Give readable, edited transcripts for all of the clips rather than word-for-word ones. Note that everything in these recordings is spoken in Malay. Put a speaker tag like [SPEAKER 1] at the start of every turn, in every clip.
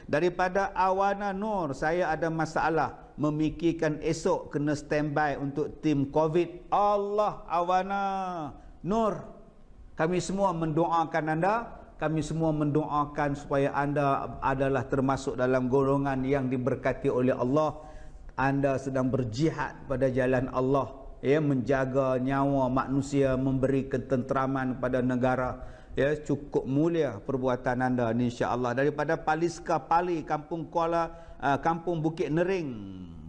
[SPEAKER 1] Daripada Awana Nur, saya ada masalah memikirkan esok kena standby untuk tim COVID. Allah, Awana Nur, kami semua mendoakan anda, kami semua mendoakan supaya anda adalah termasuk dalam golongan yang diberkati oleh Allah. Anda sedang berjihad pada jalan Allah, ya, menjaga nyawa manusia, memberi ketenteraman pada negara. Ya, cukup mulia perbuatan anda ni, insya-Allah. Daripada Paliska Pali, Kampung Bukit Nering,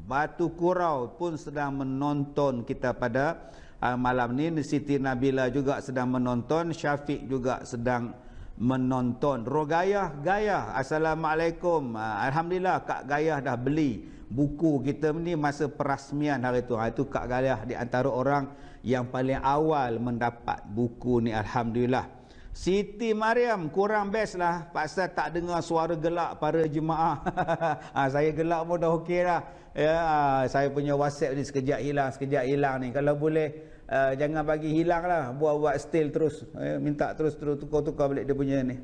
[SPEAKER 1] Batu Kurau pun sedang menonton kita pada malam ni. Siti Nabila juga sedang menonton, Syafiq juga sedang menonton. Rogayah Gayah, Assalamualaikum. Alhamdulillah Kak Gayah dah beli buku kita ni masa perasmian hari tu. Itu Kak Gayah di antara orang yang paling awal mendapat buku ni, alhamdulillah. Siti Mariam, kurang best lah pasal tak dengar suara gelak para jemaah. Saya gelak pun dah okey dah. Ya, saya punya WhatsApp ni sekejap hilang ni. Kalau boleh jangan bagi hilang lah, buat still terus, minta terus tukar balik dia punya ni.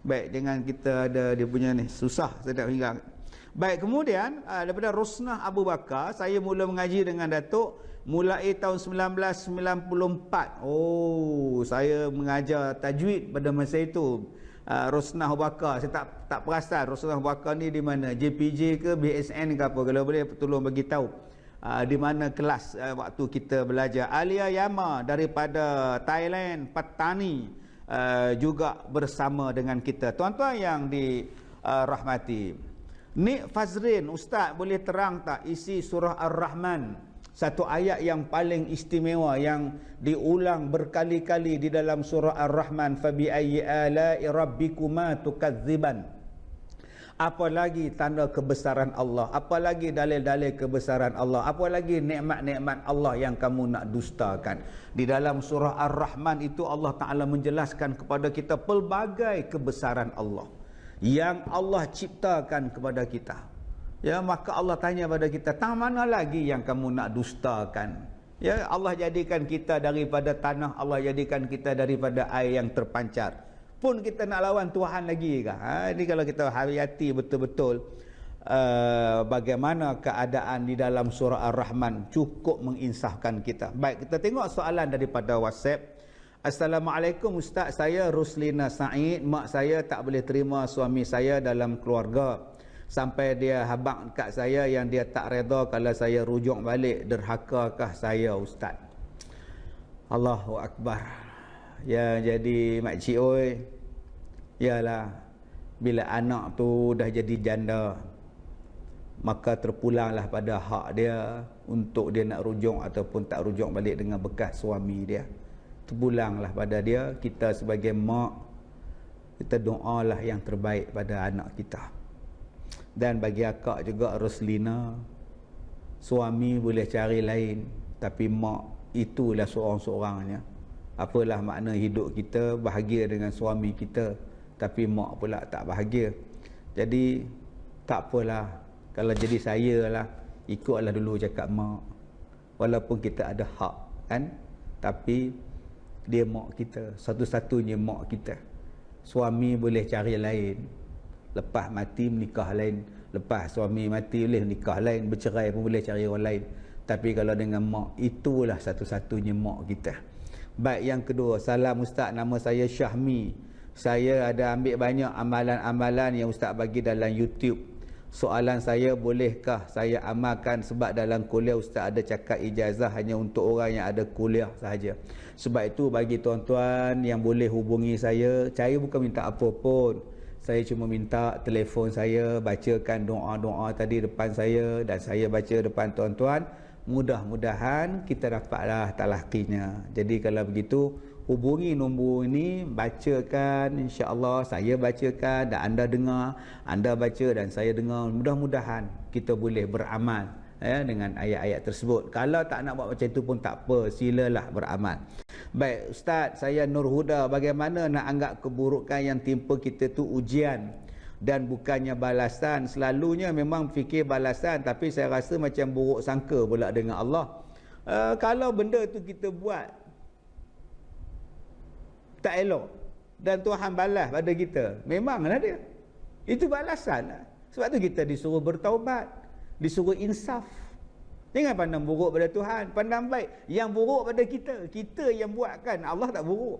[SPEAKER 1] Baik, jangan kita ada dia punya ni, susah saya nak hilang. Baik, kemudian daripada Rosnah Abu Bakar, saya mula mengaji dengan Datuk mulai tahun 1994. Oh, saya mengajar tajwid pada masa itu. Rosnah Abu Bakar, saya tak perasan Rosnah Abu Bakar ni di mana, JPJ ke BSN ke apa. Kalau boleh tolong bagi tahu di mana kelas waktu kita belajar. Alia Yama daripada Thailand, Patani, juga bersama dengan kita. Tuan-tuan yang dirahmati, Nik Fazrin, Ustaz boleh terang tak isi surah Ar-Rahman, satu ayat yang paling istimewa yang diulang berkali-kali di dalam surah Ar-Rahman, fabi ayyi ala'i rabbikuma tukadziban. Apa lagi tanda kebesaran Allah, apa lagi dalil-dalil kebesaran Allah, apa lagi nikmat-nikmat Allah yang kamu nak dustakan. Di dalam surah Ar-Rahman itu Allah Ta'ala menjelaskan kepada kita pelbagai kebesaran Allah yang Allah ciptakan kepada kita. Ya, maka Allah tanya pada kita, tang mana lagi yang kamu nak dustakan? Ya, Allah jadikan kita daripada tanah, Allah jadikan kita daripada air yang terpancar. Pun kita nak lawan Tuhan lagi ke? Ini kalau kita hayati betul-betul bagaimana keadaan di dalam surah Ar-Rahman, cukup menginsafkan kita. Baik, kita tengok soalan daripada WhatsApp. Assalamualaikum Ustaz, saya Ruslina Said. Mak saya tak boleh terima suami saya dalam keluarga. Sampai dia habaq kat saya yang dia tak reda kalau saya rujuk balik. Derhakakah saya Ustaz? Allahu Akbar. Ya, jadi makcik oi, yalah, bila anak tu dah jadi janda, maka terpulanglah pada hak dia untuk dia nak rujuk ataupun tak rujuk balik dengan bekas suami dia. Terpulanglah pada dia. Kita sebagai mak, kita doalah yang terbaik pada anak kita. Dan bagi akak juga Roslina, suami boleh cari lain, tapi mak itulah seorang-seorangnya. Apalah makna hidup kita bahagia dengan suami kita, tapi mak pula tak bahagia. Jadi tak apalah, kalau jadi saya lah, ikutlah dulu cakap mak. Walaupun kita ada hak kan, tapi dia mak kita, satu-satunya mak kita. Suami boleh cari lain, lepas mati menikah lain, lepas suami mati boleh nikah lain, bercerai pun boleh cari orang lain. Tapi kalau dengan mak, itulah satu-satunya mak kita. Baik, yang kedua, salam Ustaz, nama saya Syahmi. Saya ada ambil banyak amalan-amalan yang Ustaz bagi dalam YouTube. Soalan saya, bolehkah saya amalkan? Sebab dalam kuliah Ustaz ada cakap ijazah hanya untuk orang yang ada kuliah sahaja. Sebab itu bagi tuan-tuan yang boleh hubungi saya bukan minta apa pun. Saya cuma minta telefon saya, bacakan doa-doa tadi depan saya dan saya baca depan tuan-tuan. Mudah-mudahan kita dapatlah talaqinya. Jadi kalau begitu, hubungi nombor ini, bacakan, insya-Allah saya bacakan dan anda dengar, anda baca dan saya dengar. Mudah-mudahan kita boleh beramal dengan ayat-ayat tersebut. Kalau tak nak buat macam itu pun tak apa, silalah beramal. Baik Ustaz, saya Nur Huda, bagaimana nak anggap keburukan yang timpa kita tu ujian dan bukannya balasan? Selalunya memang fikir balasan, tapi saya rasa macam buruk sangka pula dengan Allah. Kalau benda tu kita buat tak elok dan Tuhan balas pada kita, memanglah dia, itu balasan. Sebab tu kita disuruh bertaubat, disuruh insaf. Jangan pandang buruk pada Tuhan, pandang baik. Yang buruk pada kita yang buatkan. Allah tak buruk.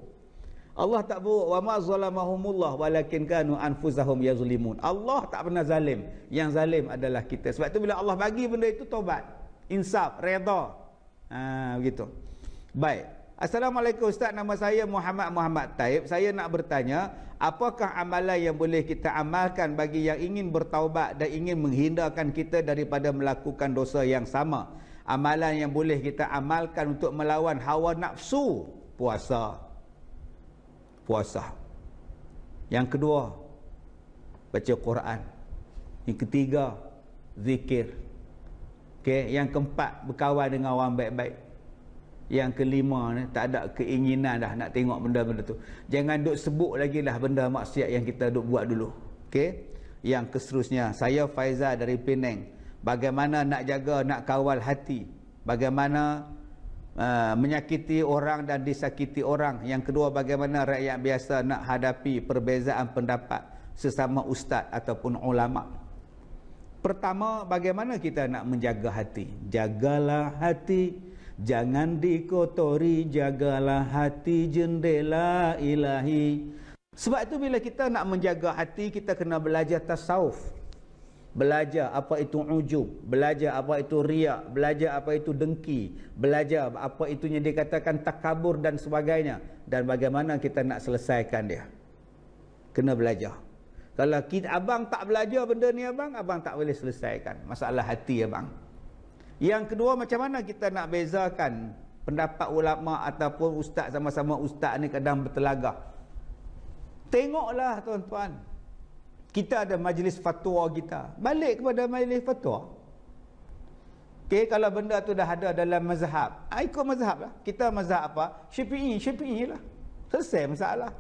[SPEAKER 1] Allah tak buruk. Wa ma zalamahumullah walakin kanu anfusahum yazlimun. Allah tak pernah zalim. Yang zalim adalah kita. Sebab tu bila Allah bagi benda itu, taubat, insaf, redha. Begitu. Baik. Assalamualaikum Ustaz, nama saya Muhammad Taib. Saya nak bertanya, apakah amalan yang boleh kita amalkan bagi yang ingin bertaubat dan ingin menghindarkan kita daripada melakukan dosa yang sama? Amalan yang boleh kita amalkan untuk melawan hawa nafsu. Puasa. Yang kedua, baca Quran. Yang ketiga, zikir. Okey, yang keempat, berkawan dengan orang baik-baik. Yang kelima ni, tak ada keinginan dah nak tengok benda-benda tu. Jangan duk sebut lagi lah benda maksiat yang kita duk buat dulu. Okey. Yang keseterusnya, saya Faizal dari Penang. Bagaimana nak jaga, nak kawal hati? Bagaimana menyakiti orang dan disakiti orang? Yang kedua, bagaimana rakyat biasa nak hadapi perbezaan pendapat sesama ustaz ataupun ulama? Pertama, bagaimana kita nak menjaga hati? Jagalah hati, jangan dikotori, jagalah hati jendela ilahi. Sebab itu bila kita nak menjaga hati, kita kena belajar tasawuf. Belajar apa itu ujub, belajar apa itu riak, belajar apa itu dengki, belajar apa itunya dikatakan takabur dan sebagainya, dan bagaimana kita nak selesaikan dia. Kena belajar. Kalau abang tak belajar benda ni abang tak boleh selesaikan masalah hati abang. Yang kedua, macam mana kita nak bezakan pendapat ulama ataupun ustaz, sama-sama ustaz ni kadang bertelagah. Tengoklah tuan-tuan, kita ada majlis fatwa kita, balik kepada majlis fatwa. Okey, kalau benda tu dah ada dalam mazhab, ikut mazhab lah. Kita mazhab apa? Syafi'i lah. Selesai masalah.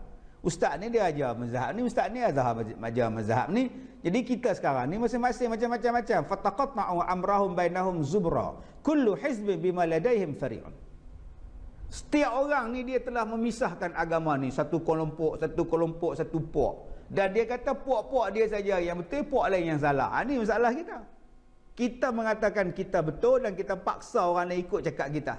[SPEAKER 1] Ustaz ni dia ajar mazhab ni, ustaz ni ajar mazhab ni. Jadi kita sekarang ni masing-masing macam-macam. Fataqatta'u amrahum bainahum zubra. Kullu hizbin bima ladaihim fari'un. Setiap orang ni dia telah memisahkan agama ni, satu kelompok, satu puak. Dan dia kata puak-puak dia saja yang betul, puak lain yang salah. Ini masalah kita. Kita mengatakan kita betul dan kita paksa orang lain ikut cakap kita.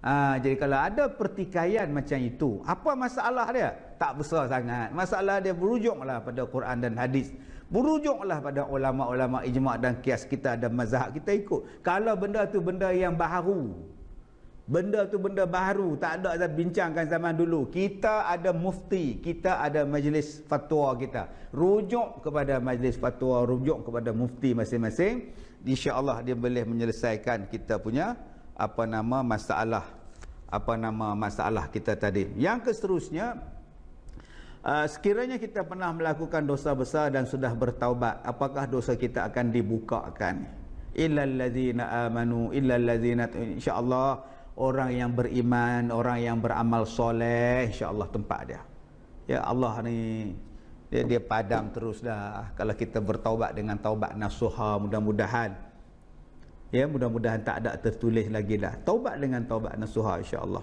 [SPEAKER 1] Jadi kalau ada pertikaian macam itu, apa masalah dia? Tak besar sangat. Masalah dia berujunglah pada Quran dan hadis. Berujunglah pada ulama-ulama ijma' dan qiyas kita dan mazhab kita ikut. Kalau benda tu benda yang baharu, benda tu benda baru, tak ada bincangkan zaman dulu, kita ada mufti, kita ada majlis fatwa kita. Rujuk kepada majlis fatwa, rujuk kepada mufti masing-masing. InsyaAllah dia boleh menyelesaikan kita punya masalah kita tadi. Yang keseterusnya, sekiranya kita pernah melakukan dosa besar dan sudah bertaubat, apakah dosa kita akan dibukakan? Illal ladzina amanu, illal ladzina, insya-Allah orang yang beriman, orang yang beramal soleh, insya-Allah tempat dia. Ya Allah ni dia padam terus dah kalau kita bertaubat dengan taubat nasuha. Mudah-mudahan tak ada tertulis lagi dah. Taubat dengan taubat nasuha insya-Allah.